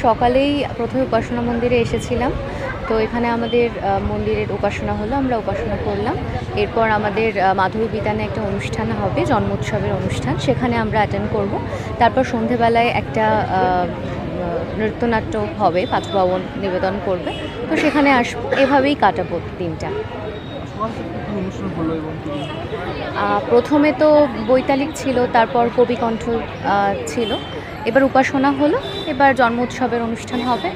সকালেই প্রথমে উপাসনা মন্দিরে এসেছিলাম। তো এখানে আমাদের মন্দিরের উপাসনা হলো, আমরা উপাসনা করলাম। এরপর আমাদের মাধবী বিতানে একটা অনুষ্ঠান হবে, জন্মোৎসবের অনুষ্ঠান, সেখানে আমরা অ্যাটেন্ড করব। তারপর সন্ধেবেলায় একটা নৃত্যনাট্য হবে, পাঁচবাবন নিবেদন করবে, তো সেখানে আসবো। এভাবেই কাটাবো দিনটা। প্রথমে তো বৈতালিক ছিল, তারপর কবিকণ্ঠ ছিল, এবার উপাসনা হলো, এবার জন্মোৎসবের অনুষ্ঠান হবে,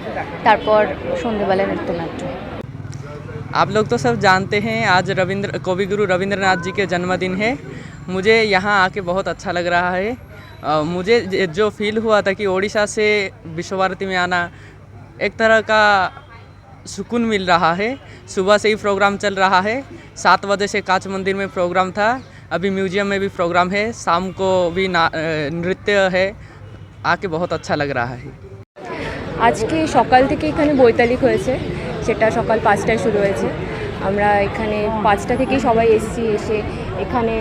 তারপর সন্ধ্যেবেলায় নৃত্যনাট্য। आप लोग तो सब जानते हैं आज कवि गुरु रविंद्रनाथ जी के जन्मदिन है। मुझे यहाँ आके बहुत अच्छा लग रहा है। मुझे जो फील हुआ था कि ओडिशा से विश्व भारती में आना एक तरह का सुकून मिल रहा है। सुबह से ही प्रोग्राम चल रहा है, 7 बजे से कांच मंदिर में प्रोग्राम था, अभी म्यूजियम में भी प्रोग्राम है, शाम को भी नृत्य है। आके बहुत अच्छा लग रहा है। আজকে সকাল থেকে এখানে বৈতালিক হয়েছে, সেটা সকাল 5টায় শুরু হয়েছে। আমরা এখানে 5টা থেকেই সবাই এসেছি, এসে এখানে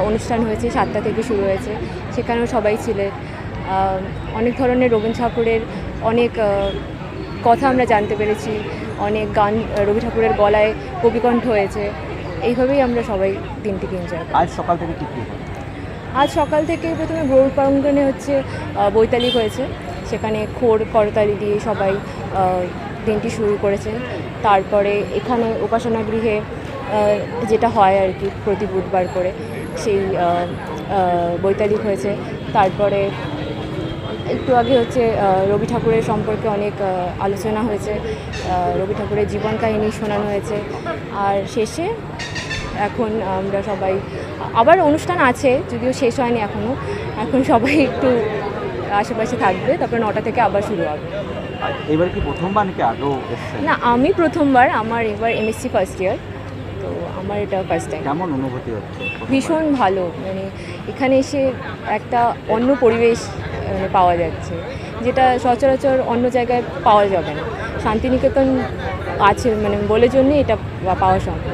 অনুষ্ঠান হয়েছে, 7টা থেকে শুরু হয়েছে, সেখানেও সবাই ছিলেন। অনেক ধরনের রবীন্দ্র ঠাকুরের অনেক কথা আমরা জানতে পেরেছি, অনেক গান রবি ঠাকুরের গলায় কবিকণ্ঠ হয়েছে। এইভাবেই আমরা সবাই দিনটিকে এনজয় করি। আজ সকাল থেকে কী কী আজ সকাল থেকে প্রথমে গৌড় প্রাঙ্গণে হচ্ছে বৈতালিক হয়েছে, সেখানে খোর করতালি দিয়ে সবাই দিনটি শুরু করেছেন। তারপরে এখানে উপাসনা গৃহে যেটা হয় আর কি প্রতি বুধবার করে, সেই বৈতালিক হয়েছে। তারপরে একটু আগে হচ্ছে রবি ঠাকুরের সম্পর্কে অনেক আলোচনা হয়েছে, রবি ঠাকুরের জীবন কাহিনী শোনানো হয়েছে। আর শেষে এখন আমরা সবাই আবার অনুষ্ঠান আছে, যদিও শেষ হয়নি এখনও, এখন সবাই একটু আশেপাশে থাকবে, তারপরে 9টা থেকে আবার শুরু হবে। এবার কি প্রথমবার নাকি আগেও এসেছেন? না, আমি প্রথমবার, আমার এবার এমএসসি ফার্স্ট ইয়ার, তো আমার এটা ফার্স্ট টাইম। কেমন অনুভূতি হচ্ছে? ভীষণ ভালো, মানে এখানে এসে একটা অন্য পরিবেশ পাওয়া যাচ্ছে, যেটা সচরাচর অন্য জায়গায় পাওয়া যাবে না। শান্তিনিকেতন আছে মানে বলে জন্যই এটা পাওয়া সম্ভব।